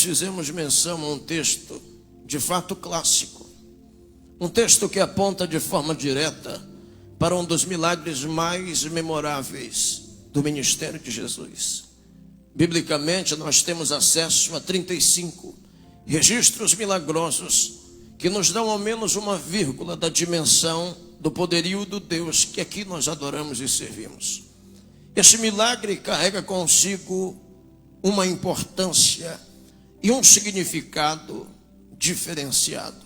fizemos menção a um texto de fato clássico, um texto que aponta de forma direta para um dos milagres mais memoráveis do ministério de Jesus. Biblicamente, nós temos acesso a 35 registros milagrosos que nos dão ao menos uma vírgula da dimensão do poderio do Deus que aqui nós adoramos e servimos. Esse milagre carrega consigo uma importância e um significado diferenciado.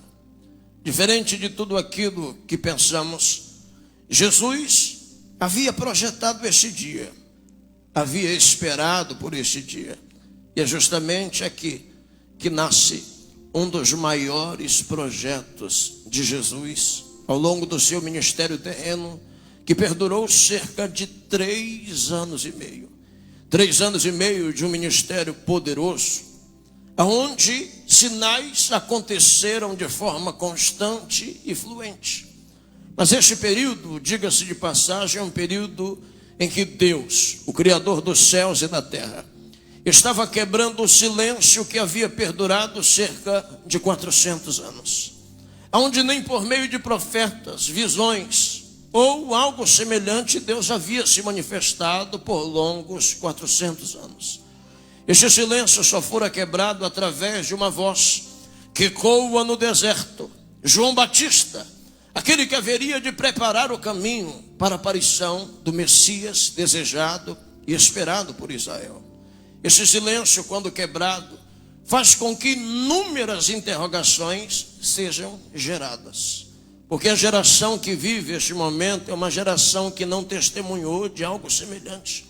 Diferente de tudo aquilo que pensamos, Jesus havia projetado este dia, havia esperado por este dia. E é justamente aqui que nasce um dos maiores projetos de Jesus ao longo do seu ministério terreno, que perdurou cerca de 3 anos e meio. 3 anos e meio de um ministério poderoso, onde sinais aconteceram de forma constante e fluente. Mas este período, diga-se de passagem, é um período em que Deus, o Criador dos céus e da terra, estava quebrando o silêncio que havia perdurado cerca de 400 anos, onde nem por meio de profetas, visões ou algo semelhante Deus havia se manifestado por longos 400 anos. Este silêncio só fora quebrado através de uma voz que ecoa no deserto. João Batista, aquele que haveria de preparar o caminho para a aparição do Messias desejado e esperado por Israel. Esse silêncio, quando quebrado, faz com que inúmeras interrogações sejam geradas. Porque a geração que vive este momento é uma geração que não testemunhou de algo semelhante.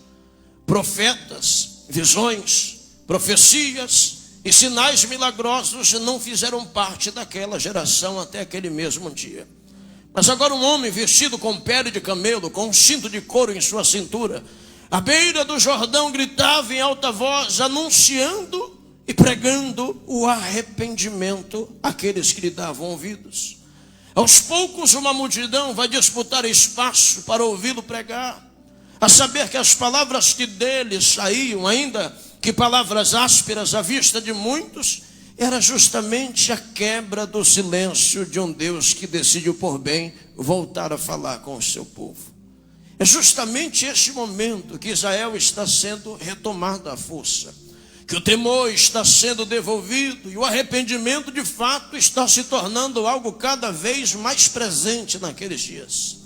Profetas, visões, profecias e sinais milagrosos não fizeram parte daquela geração até aquele mesmo dia. Mas agora um homem vestido com pele de camelo, com um cinto de couro em sua cintura, à beira do Jordão gritava em alta voz, anunciando e pregando o arrependimento àqueles que lhe davam ouvidos. Aos poucos uma multidão vai disputar espaço para ouvi-lo pregar, a saber que as palavras que dele saíam, ainda que palavras ásperas à vista de muitos, era justamente a quebra do silêncio de um Deus que decidiu por bem voltar a falar com o seu povo. É justamente este momento que Israel está sendo retomado à força, que o temor está sendo devolvido e o arrependimento de fato está se tornando algo cada vez mais presente naqueles dias.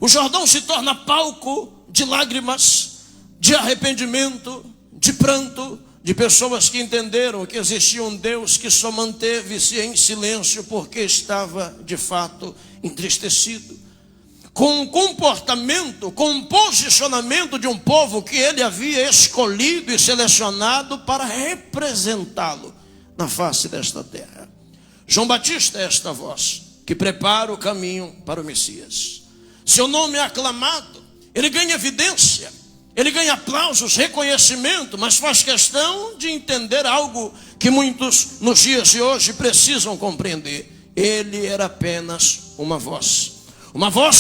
O Jordão se torna palco de lágrimas, de arrependimento, de pranto, de pessoas que entenderam que existia um Deus que só manteve-se em silêncio porque estava de fato entristecido com o comportamento, com o posicionamento de um povo que ele havia escolhido e selecionado para representá-lo na face desta terra. João Batista é esta voz que prepara o caminho para o Messias. Seu nome é aclamado, ele ganha evidência, ele ganha aplausos, reconhecimento, mas faz questão de entender algo que muitos nos dias de hoje precisam compreender. Ele era apenas uma voz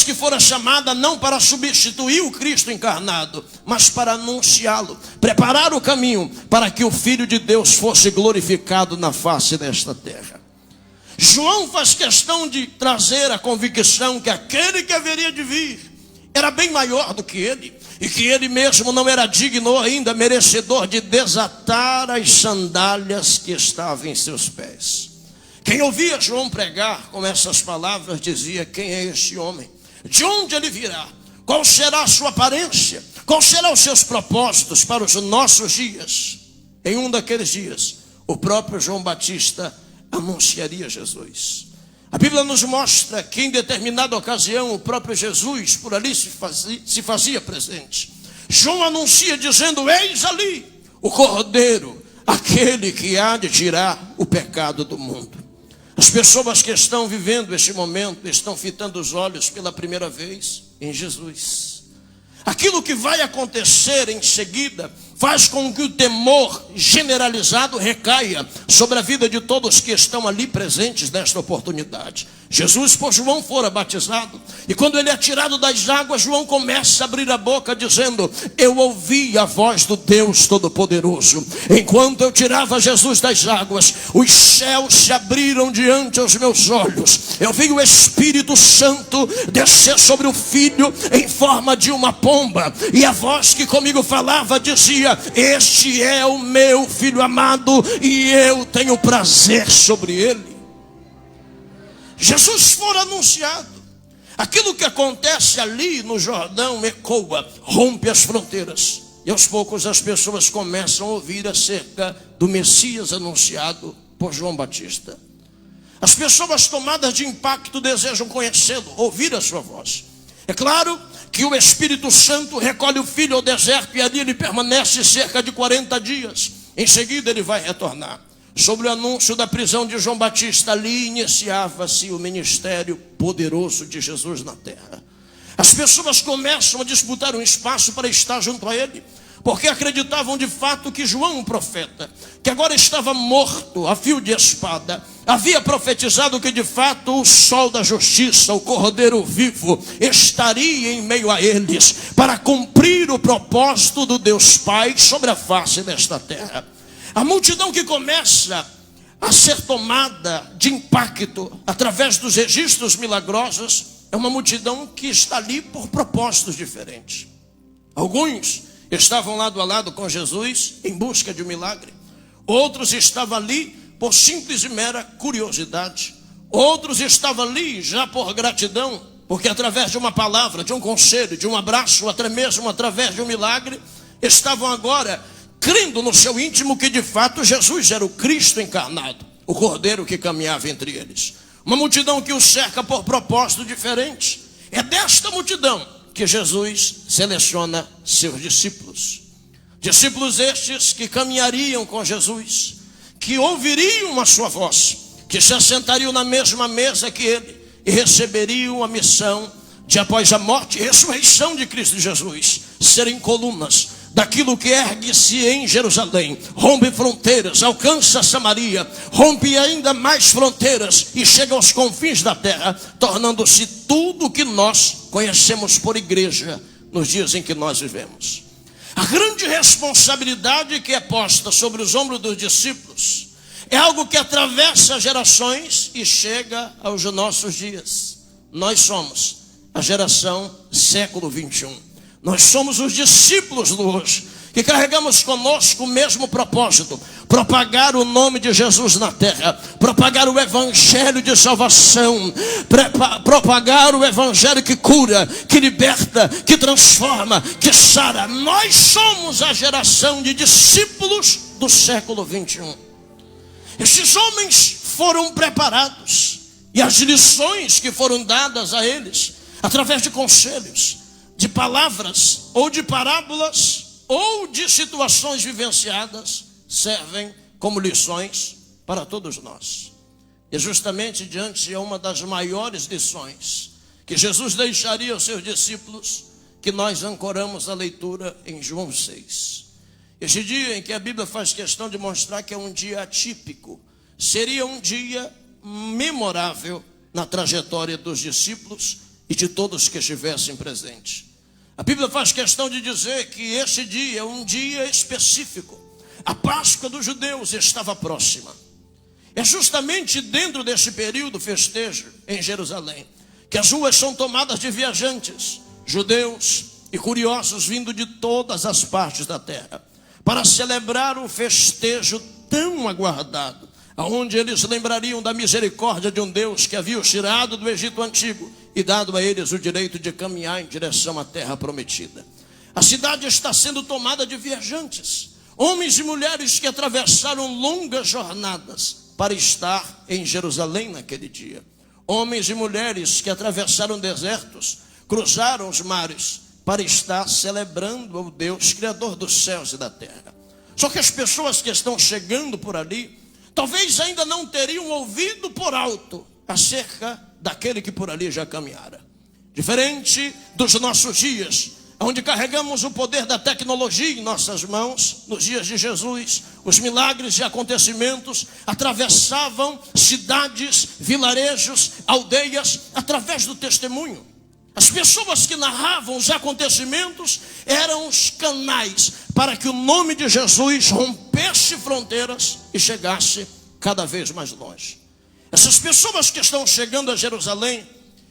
que fora chamada não para substituir o Cristo encarnado, mas para anunciá-lo, preparar o caminho para que o Filho de Deus fosse glorificado na face desta terra. João faz questão de trazer a convicção que aquele que haveria de vir era bem maior do que ele, e que ele mesmo não era digno ainda, merecedor de desatar as sandálias que estavam em seus pés. Quem ouvia João pregar com essas palavras dizia: quem é este homem? De onde ele virá? Qual será a sua aparência? Qual serão os seus propósitos para os nossos dias? Em um daqueles dias, o próprio João Batista anunciaria Jesus. A Bíblia nos mostra que em determinada ocasião o próprio Jesus por ali se fazia presente. João anuncia dizendo: eis ali o Cordeiro, aquele que há de tirar o pecado do mundo. As pessoas que estão vivendo este momento estão fitando os olhos pela primeira vez em Jesus. Aquilo que vai acontecer em seguida faz com que o temor generalizado recaia sobre a vida de todos que estão ali presentes nesta oportunidade. Jesus por João fora batizado, e quando ele é tirado das águas, João começa a abrir a boca dizendo: eu ouvi a voz do Deus Todo-Poderoso. Enquanto eu tirava Jesus das águas, os céus se abriram diante aos meus olhos. Eu vi o Espírito Santo descer sobre o Filho em forma de uma pomba, e a voz que comigo falava dizia: este é o meu Filho amado, e eu tenho prazer sobre ele. Jesus fora anunciado. Aquilo que acontece ali no Jordão ecoa, rompe as fronteiras, e aos poucos as pessoas começam a ouvir acerca do Messias anunciado por João Batista. As pessoas tomadas de impacto desejam conhecê-lo, ouvir a sua voz. É claro que o Espírito Santo recolhe o Filho ao deserto, e ali ele permanece cerca de 40 dias. Em seguida ele vai retornar. Sobre o anúncio da prisão de João Batista, ali iniciava-se o ministério poderoso de Jesus na terra. As pessoas começam a disputar um espaço para estar junto a ele, porque acreditavam de fato que João, um profeta, que agora estava morto a fio de espada, havia profetizado que de fato o sol da justiça, o Cordeiro vivo, estaria em meio a eles, para cumprir o propósito do Deus Pai sobre a face desta terra. A multidão que começa a ser tomada de impacto através dos registros milagrosos é uma multidão que está ali por propósitos diferentes. Alguns estavam lado a lado com Jesus em busca de um milagre. Outros estavam ali por simples e mera curiosidade. Outros estavam ali já por gratidão, porque através de uma palavra, de um conselho, de um abraço, ou até mesmo através de um milagre, estavam agora crendo no seu íntimo que de fato Jesus era o Cristo encarnado, o Cordeiro que caminhava entre eles. Uma multidão que o cerca por propósito diferente. É desta multidão que Jesus seleciona seus discípulos. Discípulos estes que caminhariam com Jesus, que ouviriam a sua voz, que se assentariam na mesma mesa que ele e receberiam a missão de, após a morte e ressurreição de Cristo Jesus, serem colunas daquilo que ergue-se em Jerusalém, rompe fronteiras, alcança Samaria, rompe ainda mais fronteiras e chega aos confins da terra, tornando-se tudo o que nós conhecemos por igreja nos dias em que nós vivemos. A grande responsabilidade que é posta sobre os ombros dos discípulos é algo que atravessa gerações e chega aos nossos dias. Nós somos a geração século 21. Nós somos os discípulos do hoje, que carregamos conosco o mesmo propósito: propagar o nome de Jesus na terra, propagar o evangelho de salvação, propagar o evangelho que cura, que liberta, que transforma, que sara. Nós somos a geração de discípulos do século 21. Esses homens foram preparados, e as lições que foram dadas a eles, através de conselhos, de palavras, ou de parábolas, ou de situações vivenciadas, servem como lições para todos nós. E justamente diante de uma das maiores lições que Jesus deixaria aos seus discípulos, que nós ancoramos a leitura em João 6. Este dia em que a Bíblia faz questão de mostrar que é um dia atípico, seria um dia memorável na trajetória dos discípulos e de todos que estivessem presentes. A Bíblia faz questão de dizer que este dia é um dia específico. A Páscoa dos judeus estava próxima. É justamente dentro deste período festejo em Jerusalém que as ruas são tomadas de viajantes, judeus e curiosos vindo de todas as partes da terra, para celebrar um festejo tão aguardado, onde eles lembrariam da misericórdia de um Deus que havia os tirado do Egito antigo e dado a eles o direito de caminhar em direção à terra prometida. A cidade está sendo tomada de viajantes, homens e mulheres que atravessaram longas jornadas para estar em Jerusalém naquele dia. Homens e mulheres que atravessaram desertos, cruzaram os mares para estar celebrando ao Deus Criador dos céus e da terra. Só que as pessoas que estão chegando por ali talvez ainda não teriam ouvido por alto acerca daquele que por ali já caminhara. Diferente dos nossos dias, onde carregamos o poder da tecnologia em nossas mãos. Nos dias de Jesus, os milagres e acontecimentos atravessavam cidades, vilarejos, aldeias, através do testemunho. As pessoas que narravam os acontecimentos eram os canais para que o nome de Jesus rompesse fronteiras e chegasse cada vez mais longe. Essas pessoas que estão chegando a Jerusalém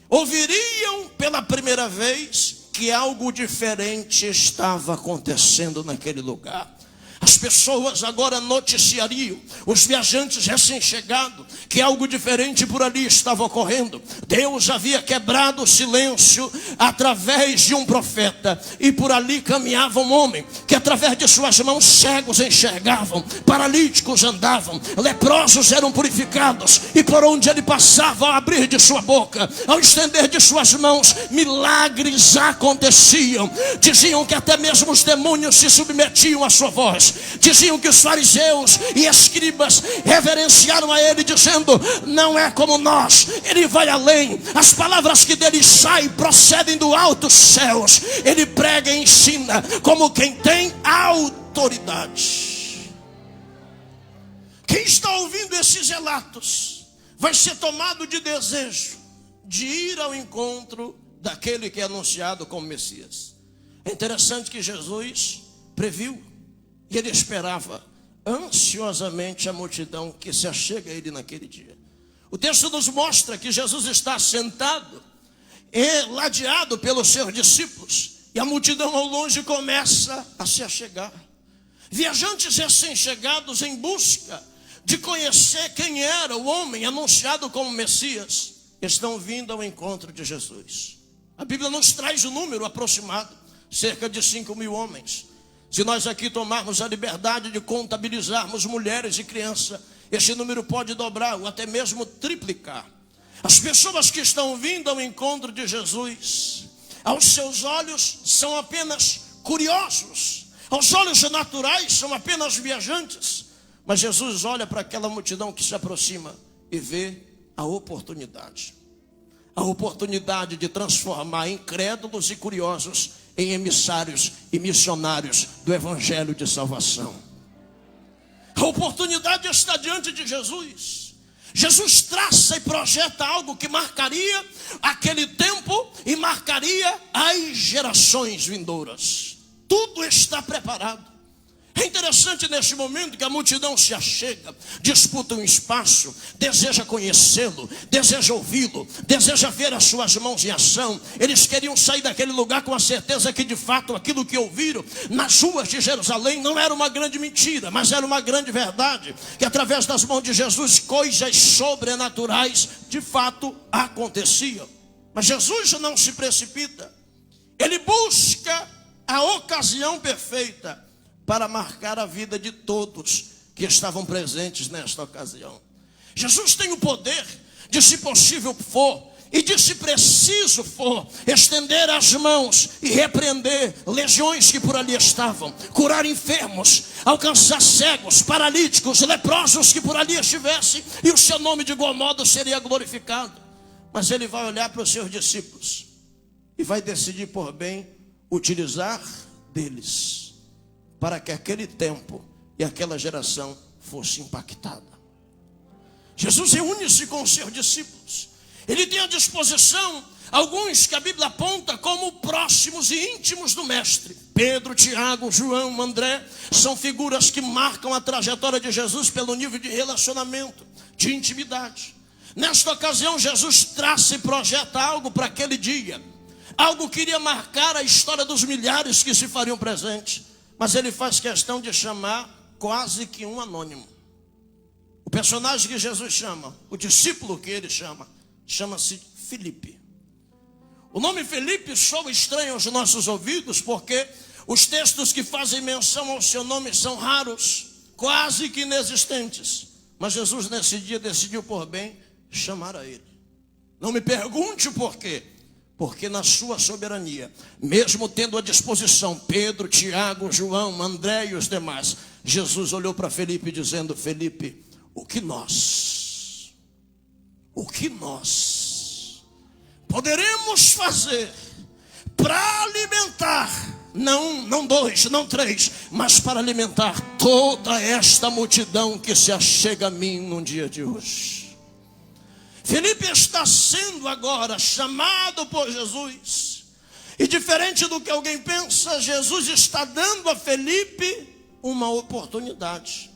ouviriam pela primeira vez que algo diferente estava acontecendo naquele lugar. As pessoas agora noticiariam, os viajantes recém-chegados, que algo diferente por ali estava ocorrendo. Deus havia quebrado o silêncio através de um profeta, e por ali caminhava um homem, que através de suas mãos cegos enxergavam, paralíticos andavam, leprosos eram purificados, e por onde ele passava, ao abrir de sua boca, ao estender de suas mãos, milagres aconteciam. Diziam que até mesmo os demônios se submetiam à sua voz. Diziam que os fariseus e escribas reverenciaram a ele, dizendo: não é como nós, ele vai além. As palavras que dele saem procedem do alto dos céus. Ele prega e ensina como quem tem autoridade. Quem está ouvindo esses relatos vai ser tomado de desejo de ir ao encontro daquele que é anunciado como Messias. É interessante que Jesus previu e ele esperava ansiosamente a multidão que se achega a ele naquele dia. O texto nos mostra que Jesus está sentado e ladeado pelos seus discípulos, e a multidão ao longe começa a se achegar. Viajantes recém-chegados em busca de conhecer quem era o homem anunciado como Messias estão vindo ao encontro de Jesus. A Bíblia nos traz o número aproximado, cerca de 5.000 homens. Se nós aqui tomarmos a liberdade de contabilizarmos mulheres e crianças, esse número pode dobrar ou até mesmo triplicar. As pessoas que estão vindo ao encontro de Jesus, aos seus olhos são apenas curiosos, aos olhos naturais são apenas viajantes. Mas Jesus olha para aquela multidão que se aproxima e vê a oportunidade de transformar incrédulos e curiosos em emissários e missionários do Evangelho de salvação. A oportunidade está diante de Jesus. Jesus traça e projeta algo que marcaria aquele tempo e marcaria as gerações vindouras. Tudo está preparado. É interessante neste momento que a multidão se achega, disputa um espaço, deseja conhecê-lo, deseja ouvi-lo, deseja ver as suas mãos em ação. Eles queriam sair daquele lugar com a certeza que de fato aquilo que ouviram nas ruas de Jerusalém não era uma grande mentira, mas era uma grande verdade, que através das mãos de Jesus coisas sobrenaturais de fato aconteciam. Mas Jesus não se precipita, ele busca a ocasião perfeita para marcar a vida de todos que estavam presentes nesta ocasião. Jesus tem o poder de, se possível for, e de, se preciso for, estender as mãos e repreender legiões que por ali estavam, curar enfermos, alcançar cegos, paralíticos, leprosos que por ali estivessem, e o seu nome de igual modo seria glorificado. Mas ele vai olhar para os seus discípulos e vai decidir por bem utilizar deles, para que aquele tempo e aquela geração fosse impactada. Jesus reúne-se com os seus discípulos. Ele tem à disposição alguns que a Bíblia aponta como próximos e íntimos do mestre. Pedro, Tiago, João, André são figuras que marcam a trajetória de Jesus pelo nível de relacionamento, de intimidade. Nesta ocasião, Jesus traça e projeta algo para aquele dia. Algo que iria marcar a história dos milhares que se fariam presentes. Mas ele faz questão de chamar quase que um anônimo. O personagem que Jesus chama, o discípulo que ele chama, chama-se Filipe. O nome Filipe soa estranho aos nossos ouvidos, porque os textos que fazem menção ao seu nome são raros, quase que inexistentes. Mas Jesus nesse dia decidiu por bem chamar a ele. Não me pergunte o porquê. Porque na sua soberania, mesmo tendo à disposição Pedro, Tiago, João, André e os demais, Jesus olhou para Felipe dizendo: Felipe, o que nós poderemos fazer para alimentar, não dois, não três, mas para alimentar toda esta multidão que se achega a mim no dia de hoje. Felipe está sendo agora chamado por Jesus, e diferente do que alguém pensa, Jesus está dando a Felipe uma oportunidade.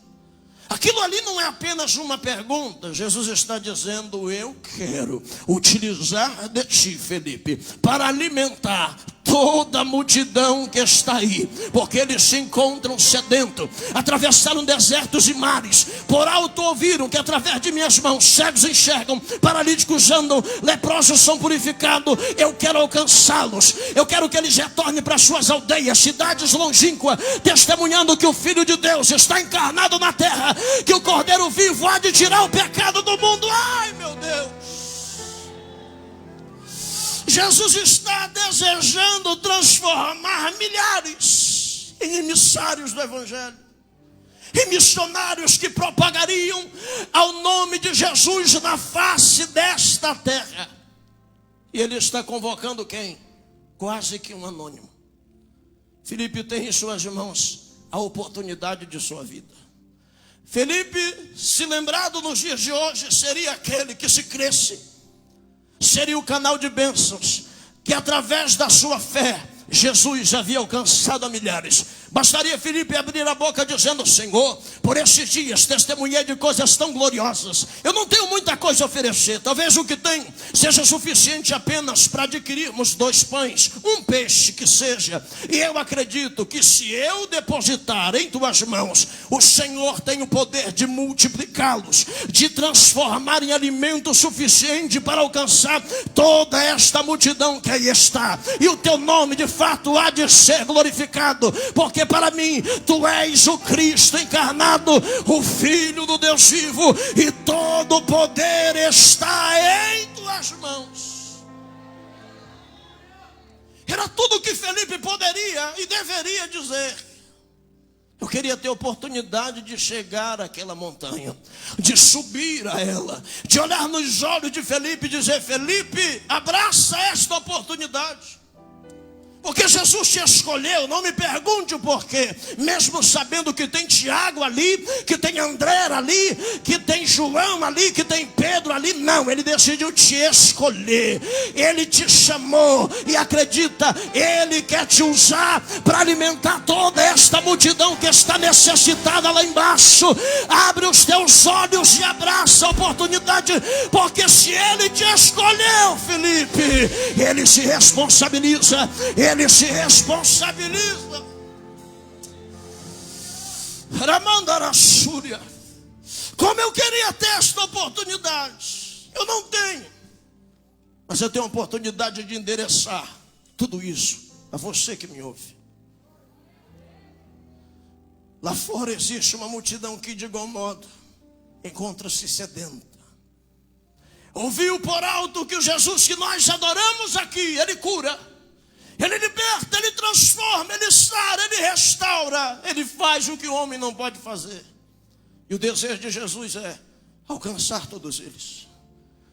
Aquilo ali não é apenas uma pergunta. Jesus está dizendo: eu quero utilizar de ti, Felipe, para alimentar toda a multidão que está aí, porque eles se encontram sedentos, atravessaram desertos e mares, por alto ouviram que através de minhas mãos cegos enxergam, paralíticos andam, leprosos são purificados. Eu quero alcançá-los, eu quero que eles retornem para suas aldeias, cidades longínquas, testemunhando que o Filho de Deus está encarnado na terra, que o Cordeiro vivo há de tirar o pecado do mundo. Ai, meu Deus! Jesus está desejando transformar milhares em emissários do Evangelho, em missionários que propagariam ao nome de Jesus na face desta terra. E Ele está convocando quem? Quase que um anônimo. Felipe tem em suas mãos a oportunidade de sua vida. Felipe, se lembrado nos dias de hoje, seria aquele que, se cresce, seria o canal de bênçãos, que através da sua fé Jesus havia alcançado a milhares. Bastaria Felipe abrir a boca dizendo: Senhor, por esses dias testemunhei de coisas tão gloriosas. Eu não tenho muita coisa a oferecer. Talvez o que tenho seja suficiente apenas para adquirirmos 2 pães, um peixe que seja. E eu acredito que se eu depositar em tuas mãos, o Senhor tem o poder de multiplicá-los, de transformar em alimento suficiente para alcançar toda esta multidão que aí está. E o teu nome de fato há de ser glorificado, porque para mim tu és o Cristo encarnado, o Filho do Deus vivo, e todo o poder está em tuas mãos. Era tudo o que Felipe poderia e deveria dizer. Eu queria ter oportunidade de chegar àquela montanha, de subir a ela, de olhar nos olhos de Felipe e dizer: Felipe, abraça esta oportunidade. Porque Jesus te escolheu. Não me pergunte o porquê, mesmo sabendo que tem Tiago ali, que tem André ali, que tem João ali, que tem Pedro ali. Não, Ele decidiu te escolher. Ele te chamou, e acredita, Ele quer te usar para alimentar toda esta multidão que está necessitada lá embaixo. Abre os teus olhos e abraça a oportunidade, porque se Ele te escolheu, Felipe, Ele se responsabiliza. Ele se responsabiliza. Ramandarassúria. Como eu queria ter esta oportunidade. Eu não tenho, mas eu tenho a oportunidade de endereçar tudo isso a você que me ouve. Lá fora existe uma multidão que, de igual modo, encontra-se sedenta. Ouviu por alto que o Jesus que nós adoramos aqui, Ele cura, Ele liberta, Ele transforma, Ele sara, Ele restaura. Ele faz o que o homem não pode fazer. E o desejo de Jesus é alcançar todos eles,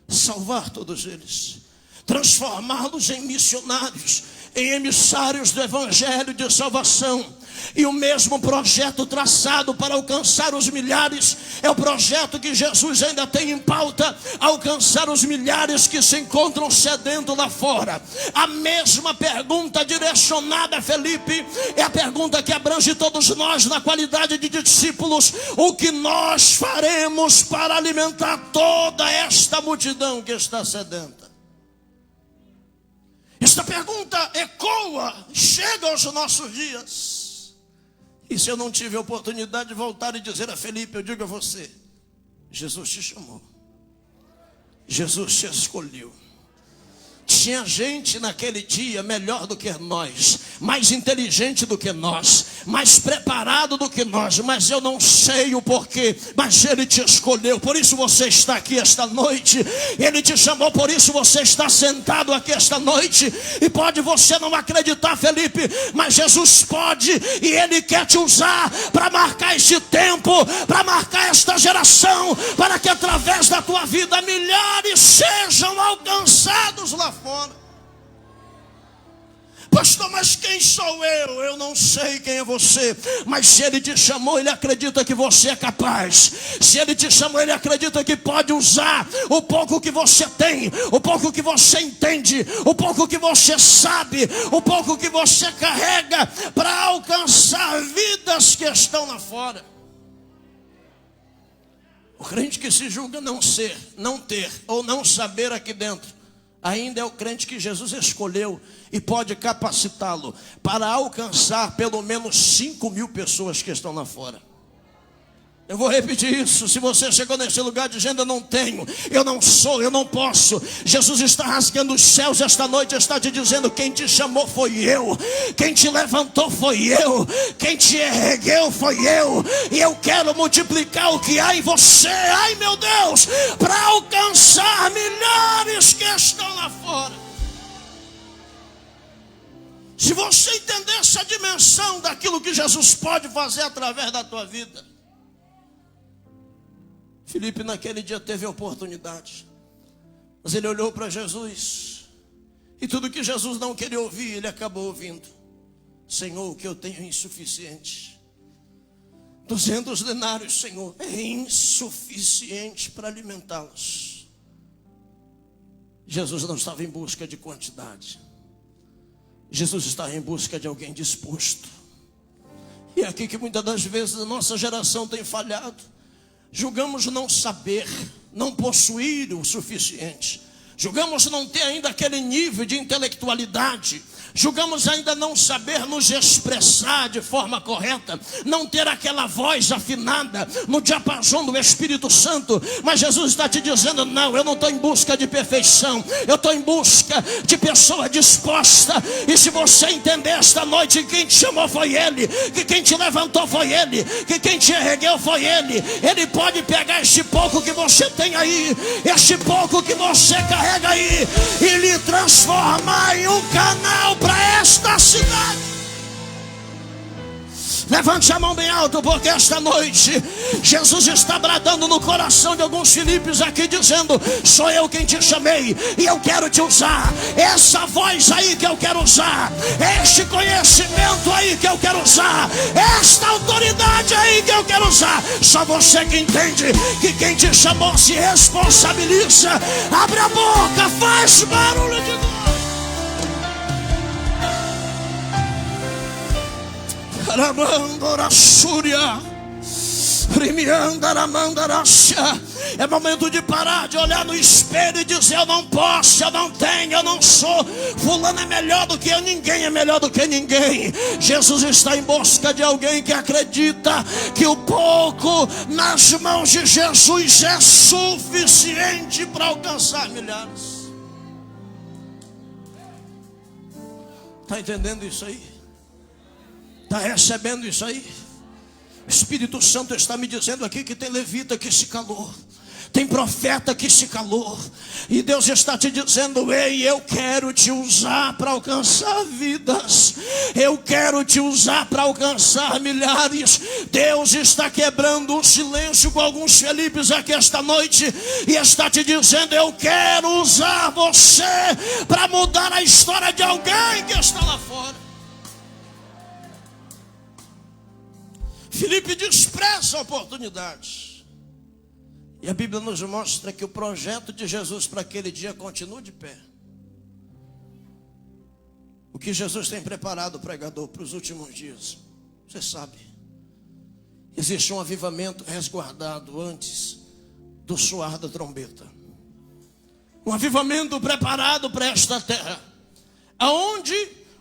salvar todos eles, transformá-los em missionários, em emissários do Evangelho de salvação. E o mesmo projeto traçado para alcançar os milhares é o projeto que Jesus ainda tem em pauta: alcançar os milhares que se encontram sedentos lá fora. A mesma pergunta direcionada a Felipe é a pergunta que abrange todos nós na qualidade de discípulos: o que nós faremos para alimentar toda esta multidão que está sedenta? Esta pergunta ecoa, chega aos nossos dias. E se eu não tive a oportunidade de voltar e dizer a Felipe, eu digo a você: Jesus te chamou, Jesus te escolheu. Tinha gente naquele dia melhor do que nós, mais inteligente do que nós, mais preparado do que nós, mas eu não sei o porquê, mas Ele te escolheu. Por isso você está aqui esta noite. Ele te chamou, por isso você está sentado aqui esta noite. E pode você não acreditar, Felipe, mas Jesus pode, e Ele quer te usar para marcar este tempo, para marcar esta geração, para que através da tua vida milhares sejam alcançados lá fora. Pastor, mas quem sou eu? Eu não sei quem é você. Mas se Ele te chamou, Ele acredita que você é capaz. Se Ele te chamou, Ele acredita que pode usar o pouco que você tem, o pouco que você entende, o pouco que você sabe, o pouco que você carrega, para alcançar vidas que estão lá fora. O crente que se julga não ser, não ter ou não saber aqui dentro, ainda é o crente que Jesus escolheu e pode capacitá-lo para alcançar pelo menos 5.000 pessoas que estão lá fora. Eu vou repetir isso. Se você chegou nesse lugar dizendo: eu não tenho, eu não sou, eu não posso, Jesus está rasgando os céus esta noite, está te dizendo: quem te chamou foi eu, quem te levantou foi eu, quem te ergueu foi eu, e eu quero multiplicar o que há em você, ai meu Deus, para alcançar milhares que estão lá fora. Se você entender essa dimensão daquilo que Jesus pode fazer através da tua vida. Filipe naquele dia teve a oportunidade, mas ele olhou para Jesus, e tudo que Jesus não queria ouvir, ele acabou ouvindo. Senhor, o que eu tenho é insuficiente. 200 denários, Senhor, é insuficiente para alimentá-los. Jesus não estava em busca de quantidade. Jesus estava em busca de alguém disposto. E é aqui que muitas das vezes a nossa geração tem falhado. Julgamos não saber, não possuir o suficiente. Julgamos não ter ainda aquele nível de intelectualidade. Julgamos ainda não saber nos expressar de forma correta, não ter aquela voz afinada no diapasão do Espírito Santo. Mas Jesus está te dizendo: não, eu não estou em busca de perfeição, eu estou em busca de pessoa disposta. E se você entender esta noite que quem te chamou foi Ele, que quem te levantou foi Ele, que quem te ergueu foi Ele, Ele pode pegar este pouco que você tem aí, este pouco que você carrega aí, e lhe transformar em um canal para esta cidade. Levante a mão bem alto, porque esta noite Jesus está bradando no coração de alguns Filipes aqui, dizendo: sou eu quem te chamei, e eu quero te usar. Essa voz aí que eu quero usar, este conhecimento aí que eu quero usar, esta autoridade aí que eu quero usar. Só você que entende que quem te chamou se responsabiliza. Abre a boca, faz barulho de novo. É momento de parar de olhar no espelho e dizer: eu não posso, eu não tenho, eu não sou. Fulano é melhor do que eu, ninguém é melhor do que ninguém. Jesus está em busca de alguém que acredita que o pouco nas mãos de Jesus é suficiente para alcançar milhares. Está entendendo isso aí? Está recebendo isso aí? O Espírito Santo está me dizendo aqui que tem levita que se calou, tem profeta que se calou, e Deus está te dizendo: ei, eu quero te usar para alcançar vidas, eu quero te usar para alcançar milhares. Deus está quebrando o silêncio com alguns Filipes aqui esta noite, e está te dizendo: eu quero usar você para mudar a história de alguém que está lá fora. Filipe despreza a oportunidade. E a Bíblia nos mostra que o projeto de Jesus para aquele dia continua de pé. O que Jesus tem preparado, pregador, para os últimos dias? Você sabe. Existe um avivamento resguardado antes do soar da trombeta. Um avivamento preparado para esta terra, aonde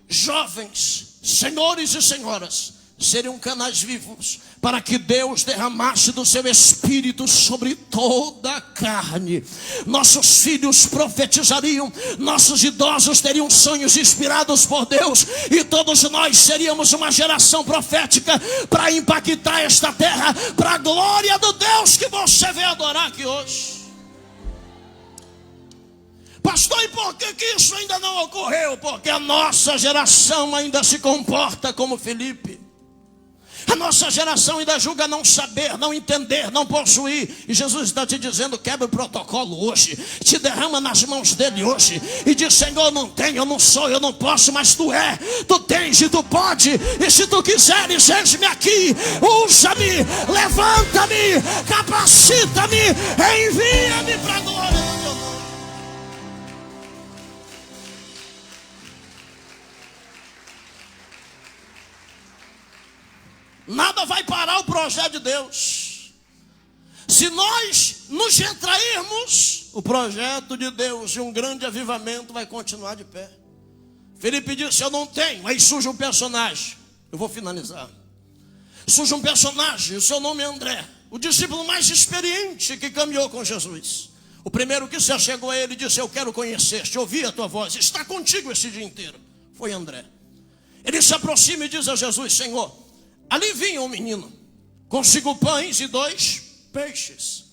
jovens, senhores e senhoras, seriam canais vivos para que Deus derramasse do seu Espírito sobre toda a carne. Nossos filhos profetizariam, nossos idosos teriam sonhos inspirados por Deus, e todos nós seríamos uma geração profética para impactar esta terra para a glória do Deus que você veio adorar aqui hoje. Pastor, e por que isso ainda não ocorreu? Porque a nossa geração ainda se comporta como Filipe. A nossa geração ainda julga não saber, não entender, não possuir. E Jesus está te dizendo: quebra o protocolo hoje, te derrama nas mãos dele hoje e diz: Senhor, eu não tenho, eu não sou, eu não posso, mas tu tu tens e tu pode. E se tu quiseres, eis-me aqui, usa-me, levanta-me, capacita-me, envia-me para a glória do teu nome. Nada vai parar o projeto de Deus. Se nós nos retrairmos, o projeto de Deus e um grande avivamento vai continuar de pé. Felipe disse: eu não tenho. Aí surge um personagem. Eu vou finalizar. Surge um personagem, o seu nome é André, o discípulo mais experiente que caminhou com Jesus. O primeiro que se achegou a ele e disse: eu quero conhecer-te, ouvir a tua voz, está contigo esse dia inteiro. Foi André. Ele se aproxima e diz a Jesus: Senhor, ali vinha um menino com 5 pães e 2 peixes.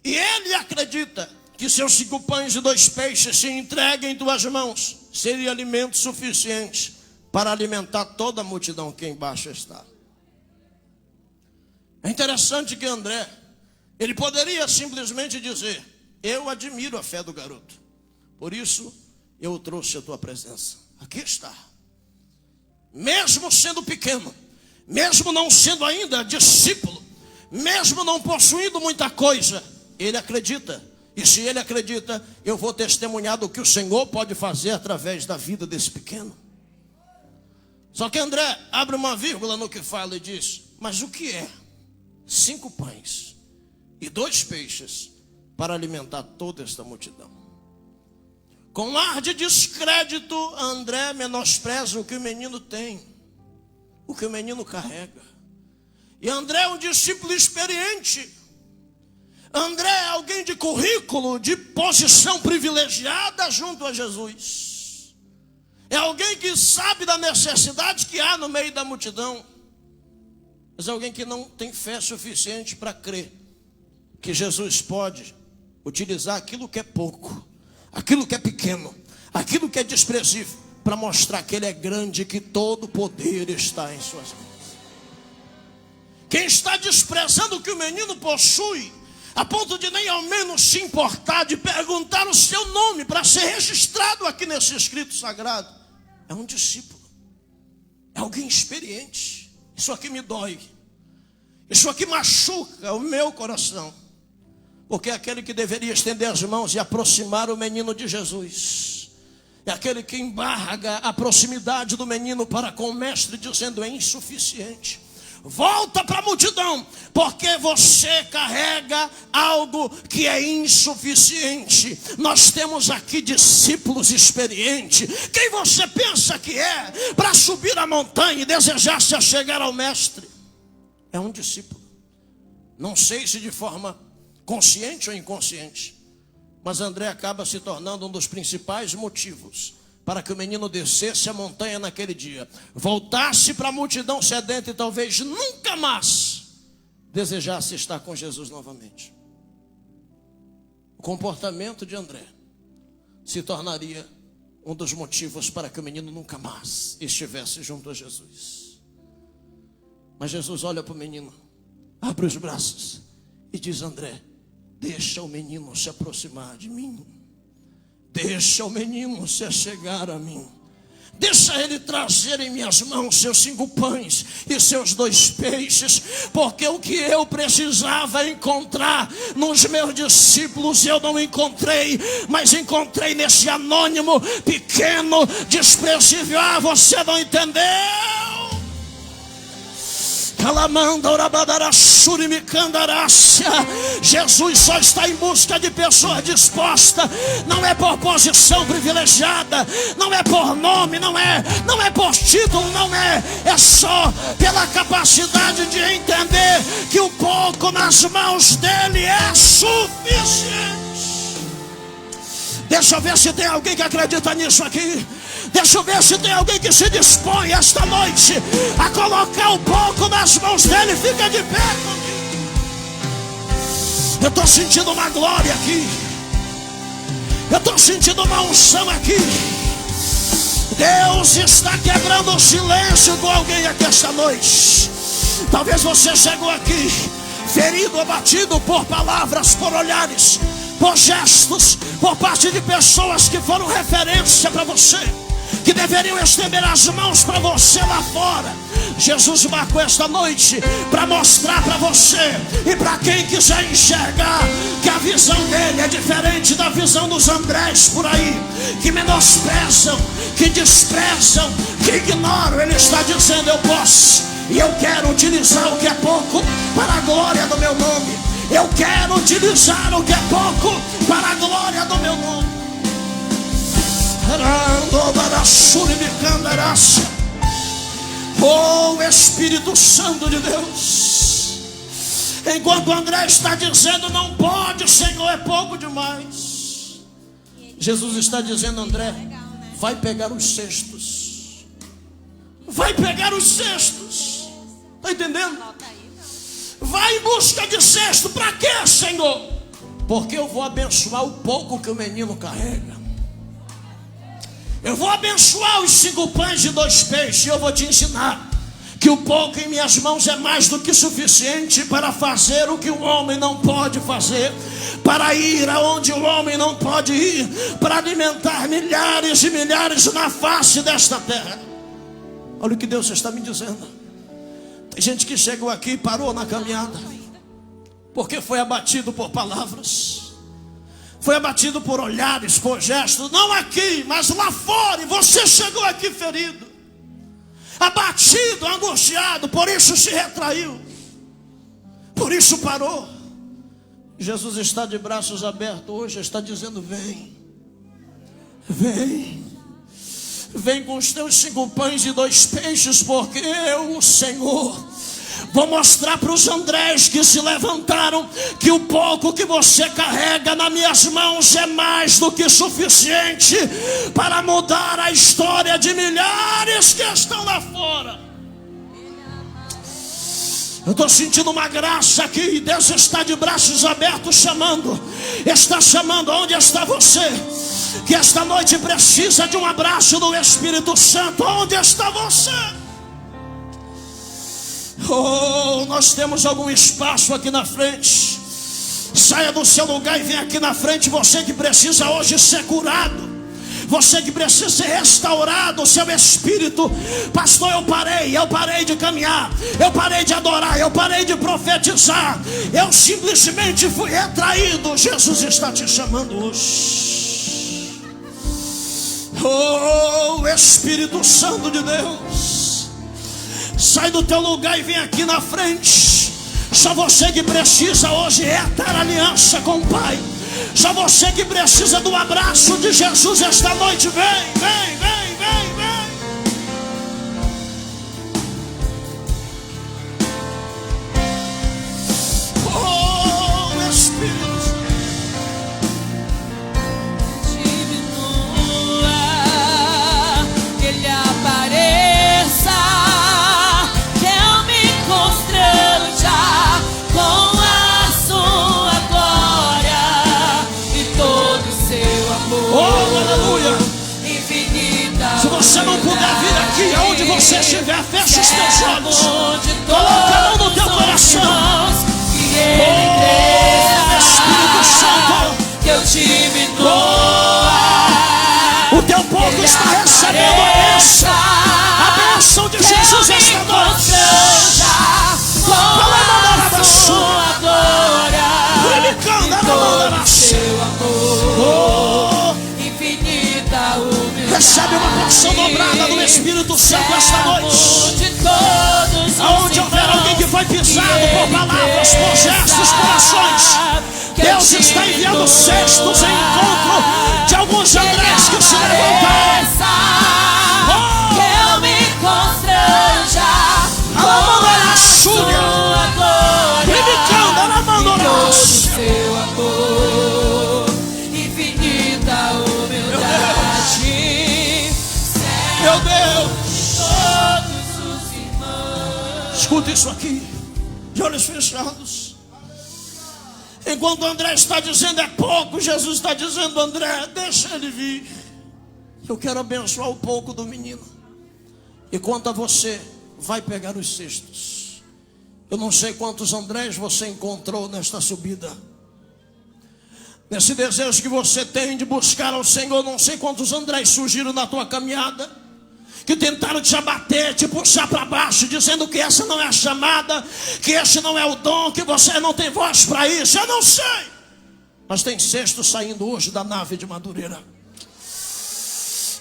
E ele acredita que seus 5 pães e 2 peixes, se entreguem em tuas mãos, seria alimento suficiente para alimentar toda a multidão que embaixo está. É interessante que André, ele poderia simplesmente dizer: eu admiro a fé do garoto, por isso eu o trouxe à tua presença. Aqui está. Mesmo sendo pequeno, mesmo não sendo ainda discípulo, mesmo não possuindo muita coisa, ele acredita. E se ele acredita, eu vou testemunhar do que o Senhor pode fazer através da vida desse pequeno. Só que André abre uma vírgula no que fala e diz: mas o que é 5 pães e 2 peixes para alimentar toda esta multidão? Com ar de descrédito, André menospreza o que o menino tem, o que o menino carrega. E André é um discípulo experiente. André é alguém de currículo, de posição privilegiada junto a Jesus. É alguém que sabe da necessidade que há no meio da multidão. Mas é alguém que não tem fé suficiente para crer que Jesus pode utilizar aquilo que é pouco, aquilo que é pequeno, aquilo que é desprezível, para mostrar que ele é grande e que todo poder está em suas mãos. Quem está desprezando o que o menino possui, a ponto de nem ao menos se importar de perguntar o seu nome para ser registrado aqui nesse escrito sagrado, é um discípulo, é alguém experiente. Isso aqui me dói, isso aqui machuca o meu coração, porque é aquele que deveria estender as mãos e aproximar o menino de Jesus, é aquele que embarga a proximidade do menino para com o mestre, dizendo: é insuficiente. Volta para a multidão, porque você carrega algo que é insuficiente. Nós temos aqui discípulos experientes. Quem você pensa que é para subir a montanha e desejar-se a chegar ao mestre? É um discípulo. Não sei se de forma consciente ou inconsciente, mas André acaba se tornando um dos principais motivos para que o menino descesse a montanha naquele dia, voltasse para a multidão sedenta e talvez nunca mais desejasse estar com Jesus novamente. O comportamento de André se tornaria um dos motivos para que o menino nunca mais estivesse junto a Jesus. Mas Jesus olha para o menino, abre os braços e diz: André, deixa o menino se aproximar de mim. Deixa o menino se achegar a mim. Deixa ele trazer em minhas mãos seus 5 pães e seus 2 peixes, porque o que eu precisava encontrar nos meus discípulos eu não encontrei, mas encontrei nesse anônimo, pequeno, desprezível. Ah, você não entendeu? Jesus só está em busca de pessoas dispostas. Não é por posição privilegiada, não é por nome, não é por título, é só pela capacidade de entender que o pouco nas mãos dele é suficiente. Deixa eu ver se tem alguém que acredita nisso aqui. Deixa eu ver se tem alguém que se dispõe esta noite a colocar o pouco nas mãos dele. Fica de pé comigo. Eu estou sentindo uma glória aqui. Eu estou sentindo uma unção aqui. Deus está quebrando o silêncio com alguém aqui esta noite. Talvez você chegou aqui ferido, abatido por palavras, por olhares, por gestos, por parte de pessoas que foram referência para você, que deveriam estender as mãos para você lá fora. Jesus marcou esta noite para mostrar para você e para quem quiser enxergar que a visão dele é diferente da visão dos Andrés por aí, que menosprezam, que desprezam, que ignoram. Ele está dizendo: eu posso e eu quero utilizar o que é pouco para a glória do meu nome. Eu quero utilizar o que é pouco para a glória do meu nome. Oh, Espírito Santo de Deus, enquanto André está dizendo: não pode, Senhor, é pouco demais, Jesus está dizendo: André, vai pegar os cestos. Vai pegar os cestos. Está entendendo? Vai em busca de cesto. Para quê, Senhor? Porque eu vou abençoar o pouco que o menino carrega. Eu vou abençoar os 5 pães e 2 peixes. E eu vou te ensinar que o pouco em minhas mãos é mais do que suficiente para fazer o que o homem não pode fazer, para ir aonde o homem não pode ir, para alimentar milhares e milhares na face desta terra. Olha o que Deus está me dizendo. Tem gente que chegou aqui e parou na caminhada porque foi abatido por palavras, foi abatido por olhares, por gestos. Não aqui, mas lá fora. E você chegou aqui ferido, abatido, angustiado. Por isso se retraiu, por isso parou. Jesus está de braços abertos hoje, está dizendo: vem, vem, vem com os teus 5 pães e 2 peixes, porque eu, o Senhor, vou mostrar para os Andrés que se levantaram que o pouco que você carrega nas minhas mãos é mais do que suficiente para mudar a história de milhares que estão lá fora. Eu estou sentindo uma graça aqui. Deus está de braços abertos chamando. Está chamando. Onde está você que esta noite precisa de um abraço do Espírito Santo? Onde está você? Oh, nós temos algum espaço aqui na frente. Saia do seu lugar e vem aqui na frente. Você que precisa hoje ser curado, você que precisa ser restaurado, o seu espírito. Pastor, eu parei de caminhar, eu parei de adorar, eu parei de profetizar, eu simplesmente fui retraído. Jesus está te chamando hoje. Oh, Espírito Santo de Deus, sai do teu lugar e vem aqui na frente. Só você que precisa hoje reatar aliança com o Pai. Só você que precisa do abraço de Jesus esta noite. Vem, vem, vem, vem, vem. Oh, Espírito, diminua, que Ele apareça, que eu me constranja com a sua glória e todo o seu amor. oh, aleluia. Infinita. Se você não puder vir aqui, aonde você estiver, feche os teus olhos, coloca a mão no teu coração. Oh, Espírito Santo, que eu diminua, o teu povo está recebendo a bênção de Jesus esta noite. com a sua glória e todo o seu amor. Infinita humildade. Recebe uma porção dobrada do Espírito Santo esta noite. De todos os Aonde houver alguém que foi pisado por palavras, por gestos, por ações, Deus está enviando cestos em encontro de alguns Andrés que se levantaram. Que eu me constranja com a sua glória e todo o seu amor. Infinita humildade. Meu Deus, Todos os irmãos. escuta isso aqui, de olhos fechados. Enquanto André está dizendo é pouco, Jesus está dizendo: André, deixa ele vir. Eu quero abençoar o pouco do menino. E quanto a você, vai pegar os cestos. Eu não sei quantos Andrés você encontrou nesta subida. Nesse desejo que você tem de buscar ao Senhor, não sei quantos Andrés surgiram na tua caminhada, que tentaram te abater, te puxar para baixo, dizendo que essa não é a chamada, que esse não é o dom, que você não tem voz para isso. Eu não sei. Mas tem cesto saindo hoje da nave de Madureira.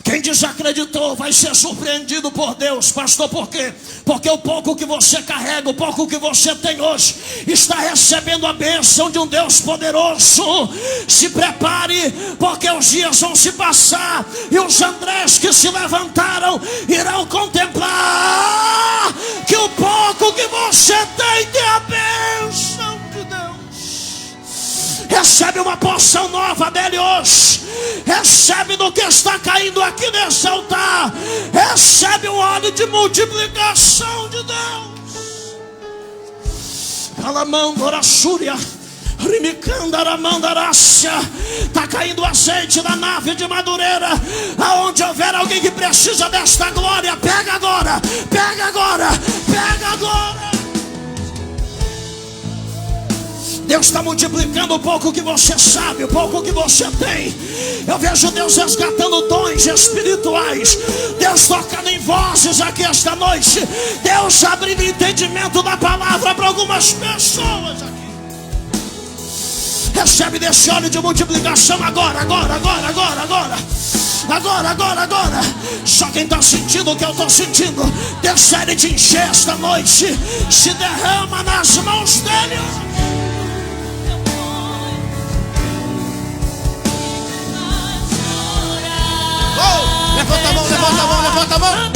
Quem desacreditou vai ser surpreendido por Deus. Pastor, por quê? Porque o pouco que você carrega, o pouco que você tem hoje, está recebendo a bênção de um Deus poderoso. Se prepare, porque os dias vão se passar, e os Andrés que se levantaram irão contemplar que o pouco que você tem a bênção de Deus. Recebe uma porção nova dele hoje. Recebe do que está caindo aqui nesse altar. Recebe o óleo de multiplicação de Deus. Calamandorasúria, Rimicandaramandaracia. Está caindo azeite da nave de Madureira. Aonde houver alguém que precisa desta glória, pega agora, pega agora, pega agora. Deus está multiplicando o pouco que você sabe, o pouco que você tem. Eu vejo Deus resgatando dons espirituais. Deus tocando em vozes aqui esta noite. Deus abrindo entendimento da palavra para algumas pessoas aqui. Recebe desse óleo de multiplicação agora, agora, agora, agora, agora. Agora, agora, agora. Só quem está sentindo o que eu estou sentindo. Deus quer te encher esta noite. Se derrama nas mãos dele. Levanta a mão, levanta a mão, levanta a mão.